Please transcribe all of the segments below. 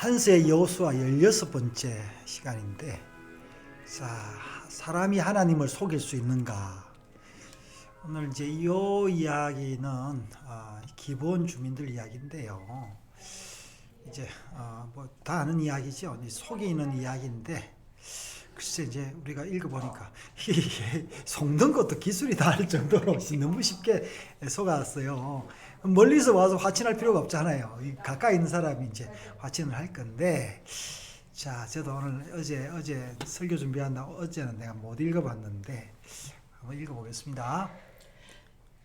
한세 여호수아 16번째 시간인데, 자, 사람이 하나님을 속일 수 있는가? 오늘 이제 이 이야기는 기본 주민들 이야기인데요. 이제 뭐 다 아는 이야기죠. 속이는 이야기인데, 글쎄 이제 우리가 읽어보니까 속는 것도 기술이다 할 정도로 너무 쉽게 속았어요. 멀리서 와서 화친할 필요가 없잖아요. 가까이 있는 사람이 이제 화친을 할 건데, 자, 저도 오늘 어제 설교 준비한다고 어제는 내가 못 읽어봤는데 한번 읽어보겠습니다.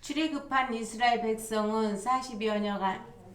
출애굽한 이스라엘 백성은 40여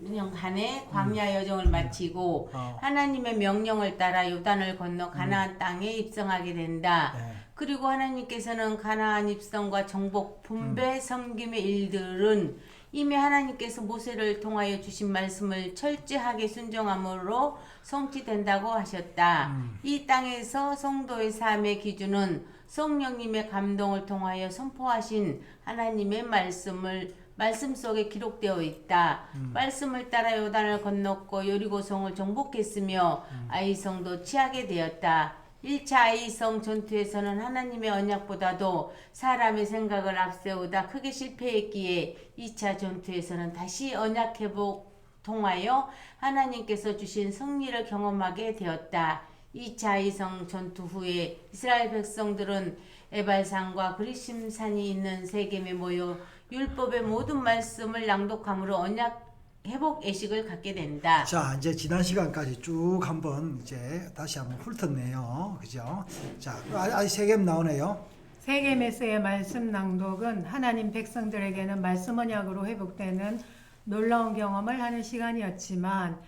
년간의 광야 여정을 마치고 하나님의 명령을 따라 요단을 건너 가나안 땅에 입성하게 된다. 네. 그리고 하나님께서는 가나안 입성과 정복, 분배, 섬김의 일들은 이미 하나님께서 모세를 통하여 주신 말씀을 철저하게 순종함으로 성취된다고 하셨다. 이 땅에서 성도의 삶의 기준은 성령님의 감동을 통하여 선포하신 하나님의 말씀 속에 기록되어 있다. 말씀을 따라 요단을 건넜고 여리고성을 정복했으며 아이성도 취하게 되었다. 1차 아이성 전투에서는 하나님의 언약보다도 사람의 생각을 앞세우다 크게 실패했기에 2차 전투에서는 다시 언약 회복 통하여 하나님께서 주신 승리를 경험하게 되었다. 2차 아이성 전투 후에 이스라엘 백성들은 에발산과 그리심산이 있는 세겜에 모여 율법의 모든 말씀을 낭독함으로 언약 회복 의식을 갖게 된다. 자, 이제 지난 시간까지 쭉 한번 이제 다시 한번 훑었네요. 그죠? 자, 아직 세겜 나오네요. 세겜에서의 말씀 낭독은 하나님 백성들에게는 말씀 언약으로 회복되는 놀라운 경험을 하는 시간이었지만,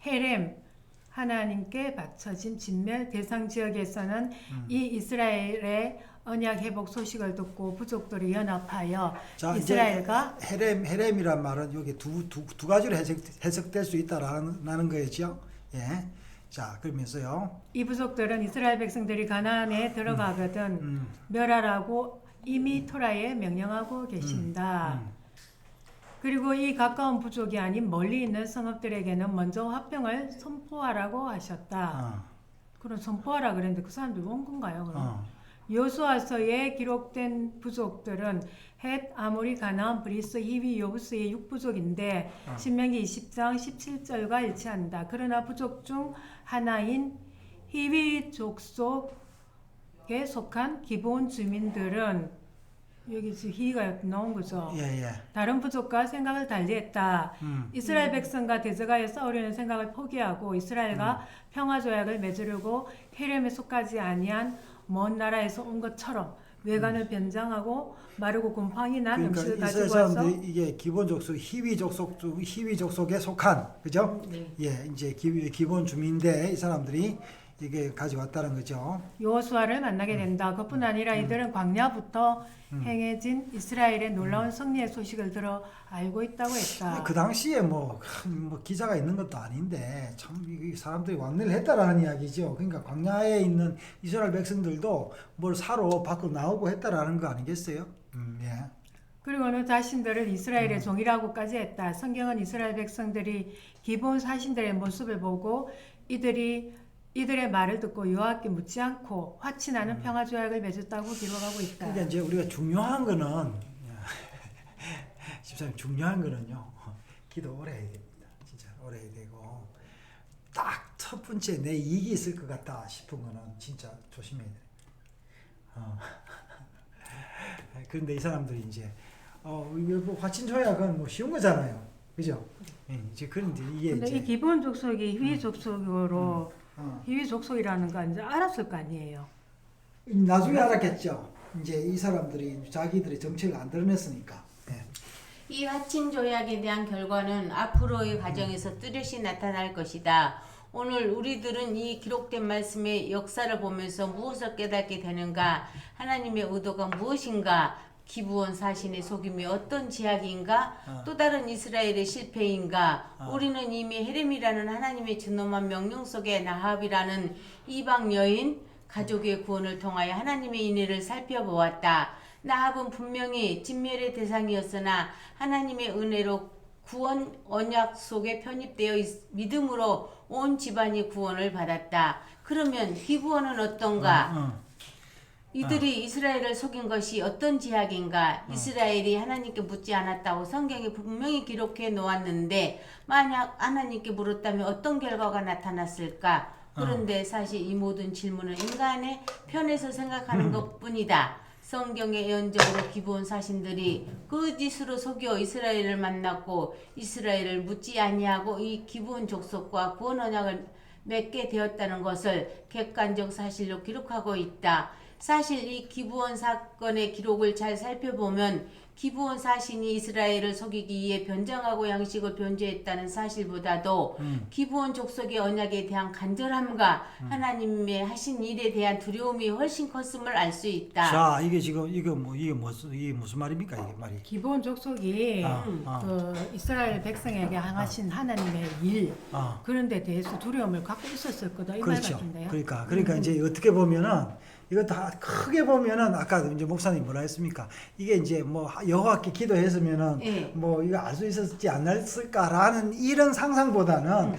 헤렘 하나님께 바쳐진 진멸 대상 지역에서는 이 이스라엘의 언약 회복 소식을 듣고 부족들이 연합하여 자, 이스라엘과 헤렘이란 말은 여기 두 가지로 해석될 수 있다라는 거였죠. 예. 자, 그러면서요. 이 부족들은 이스라엘 백성들이 가나안에 들어가거든 멸하라고 이미 토라에 명령하고 계신다. 그리고 이 가까운 부족이 아닌 멀리 있는 성읍들에게는 먼저 화평을 선포하라고 하셨다. 그럼 선포하라 그랬는데 그 사람들 온 건가요? 그럼? 여호수아서에 기록된 부족들은 헷, 아모리, 가나안, 브리스, 히위, 여부스의 6부족인데 신명기 20장 17절과 일치한다. 그러나 부족 중 하나인 히위 족속에 속한 기본 주민들은 여기 지금 히가 나온 거죠. 예. 다른 부족과 생각을 달리했다. 이스라엘 백성과 대적하여 싸우려는 생각을 포기하고 이스라엘과 평화조약을 맺으려고 헤렘에 속하지 아니한 먼 나라에서 온 것처럼 외관을 변장하고 마르고 곰팡이 난 음식을 가지고 이스라엘 와서 사람들이 이게 기본 족속 히위 족속에 속한, 그죠? 네. 예, 이제 기본 주민인데 이 사람들이 이게 가져왔다는 거죠. 여호수아를 만나게 된다. 그뿐 아니라 이들은 광야부터 행해진 이스라엘의 놀라운 승리의 소식을 들어 알고 있다고 했다. 그 당시에 뭐 기자가 있는 것도 아닌데 참 이 사람들이 왕래를 했다라는 이야기죠. 그러니까 광야에 있는 이스라엘 백성들도 뭘 사러 밖으로 나오고 했다라는 거 아니겠어요? 예. 그리고는 자신들을 이스라엘의 종이라고까지 했다. 성경은 이스라엘 백성들이 기본 사신들의 모습을 보고 이들의 말을 듣고 여호와께 묻지 않고 화친하는 평화조약을 맺었다고 기록하고 있다. 그러니까 이제 우리가 중요한 거는 집사님 중요한 거는요. 기도 오래 해야 됩니다. 진짜 오래 해야 되고 딱 첫 번째 내 이익이 있을 것 같다 싶은 거는 진짜 조심해야 돼요. 그런데 이 사람들이 이제 이거 화친 조약은 뭐 쉬운 거잖아요. 그죠? 예, 이제 그런데 이게 근데 이제 이 기본 족속이 희위 족속으로 희위 족속이라는 거 이제 알았을 거 아니에요. 나중에 알았겠죠. 이제 이 사람들이 자기들의 정체를 안 드러냈으니까. 예. 이 화친 조약에 대한 결과는 앞으로의 과정에서 뚜렷이 나타날 것이다. 오늘 우리들은 이 기록된 말씀의 역사를 보면서 무엇을 깨닫게 되는가? 하나님의 의도가 무엇인가? 기브온 사신의 속임이 어떤 제약인가? 또 다른 이스라엘의 실패인가? 우리는 이미 헤렘이라는 하나님의 준엄한 명령 속에 나합이라는 이방 여인 가족의 구원을 통하여 하나님의 인애를 살펴보았다. 나합은 분명히 진멸의 대상이었으나 하나님의 은혜로 구원 언약 속에 편입되어 믿음으로 온 집안이 구원을 받았다. 그러면 기브온은 어떤가? 이들이 이스라엘을 속인 것이 어떤 지약인가? 이스라엘이 하나님께 묻지 않았다고 성경에 분명히 기록해 놓았는데 만약 하나님께 물었다면 어떤 결과가 나타났을까? 그런데 사실 이 모든 질문은 인간의 편에서 생각하는 것뿐이다. 성경의 예언적으로 기브온 사신들이 거짓으로 속여 이스라엘을 만났고 이스라엘을 묻지 아니하고 이 기브온 족속과 구원 언약을 맺게 되었다는 것을 객관적 사실로 기록하고 있다. 사실 이 기브온 사건의 기록을 잘 살펴보면 기브온 사신이 이스라엘을 속이기 위해 변장하고 양식을 변조했다는 사실보다도 기브온 족속의 언약에 대한 간절함과 하나님의 하신 일에 대한 두려움이 훨씬 컸음을 알 수 있다. 자, 이게 지금 이게 무슨 말입니까? 이게 말이. 기본 족속이 그 이스라엘 백성에게 행하신 하나님의 일 그런 데 대해서 두려움을 갖고 있었을 거다 이 말 그렇죠. 같은데요. 그러니까 이제 어떻게 보면은 이거 다 크게 보면은 아까 이제 목사님 뭐라 했습니까? 이게 이제 뭐 여호와께 기도했으면은 예. 뭐 이거 알 수 있었지 않았을까라는 이런 상상보다는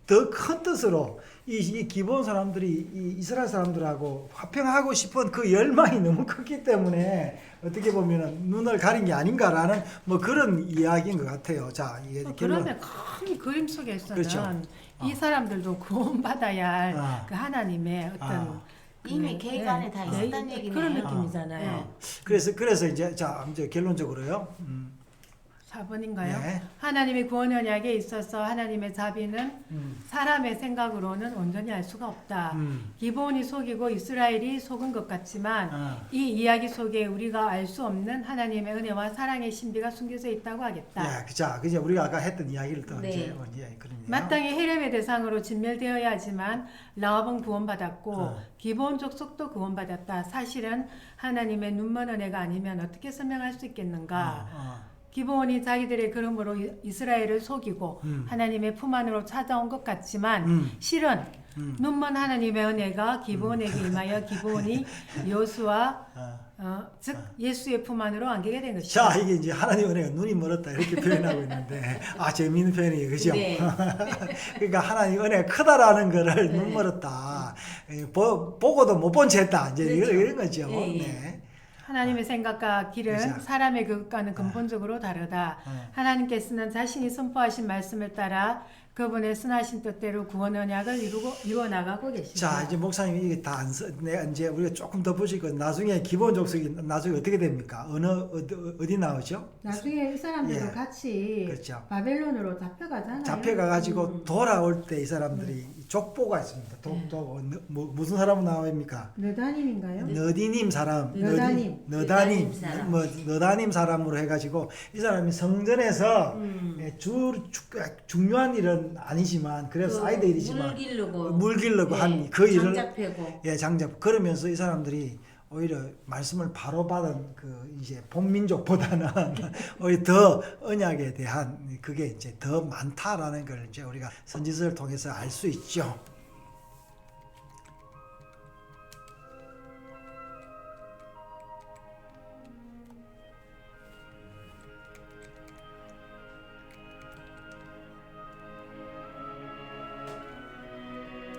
더 큰 뜻으로 이 기본 사람들이 이 이스라엘 사람들하고 화평하고 싶은 그 열망이 너무 컸기 때문에 어떻게 보면은 눈을 가린 게 아닌가라는 뭐 그런 이야기인 것 같아요. 자, 이게 그러면 큰 그림 속에서는 그렇죠. 이 사람들도 구원받아야 할 그 하나님의 어떤 이미 계획안에 다 있었다는 얘기네요. 그런 느낌이잖아요. 그래서 이제 자 이제 결론적으로요. 4번인가요? 네. 하나님의 구원 언약에 있어서 하나님의 자비는 사람의 생각으로는 온전히 알 수가 없다. 기브온이 속이고 이스라엘이 속은 것 같지만 이 이야기 속에 우리가 알 수 없는 하나님의 은혜와 사랑의 신비가 숨겨져 있다고 하겠다. 예, 자, 그제 우리가 아까 했던 이야기를 또 네. 이제 그러네요. 마땅히 헤렘의 대상으로 진멸되어야 하지만 라합은 구원받았고 기브온 족속도 구원받았다. 사실은 하나님의 눈먼 은혜가 아니면 어떻게 설명할 수 있겠는가? 기브온이 자기들의 그름으로 이스라엘을 속이고 하나님의 품 안으로 찾아온 것 같지만 실은 눈먼 하나님의 은혜가 기브온에게 임하여 기브온이 여호수아 즉 예수의 품 안으로 안기게 된 것이다. 자, 이게 이제 하나님 은혜가 눈이 멀었다 이렇게 표현하고 있는데 재미있는 표현이에요, 그죠? 네. 그러니까 하나님 은혜가 크다라는 거를 눈 멀었다, 보고도 못 본 채했다 이제 그렇죠. 이런 거죠. 네, 네. 하나님의 생각과 길은 그죠. 사람의 그것과는 근본적으로 다르다. 하나님께서는 자신이 선포하신 말씀을 따라 그분의 선하신 뜻대로 구원 언약을 이루어 나가고 계십니다. 자, 이제 목사님 이게 다 이제 우리가 조금 더 보시고 나중에 기본 족속이 나중에 어떻게 됩니까? 어디 나오죠? 나중에 이 사람들도 예. 같이 그렇죠. 바벨론으로 잡혀가잖아요. 잡혀가가지고 돌아올 때 이 사람들이 족보가 있습니다. 무슨 사람은 나옵니까? 느다님인가요? 너디님 사람, 너다님. 너다님 사람. 너다님 사람으로 해가지고 이 사람이 성전에서 중요한 일은 아니지만 그래서 사이드 일이지만 물 기르고 한 그 일을 장작패고. 장작 그러면서 이 사람들이 오히려 말씀을 바로 받은 그 이제 본민족보다는 오히려 더 언약에 대한 그게 이제 더 많다라는 걸 이제 우리가 선지서를 통해서 알 수 있죠.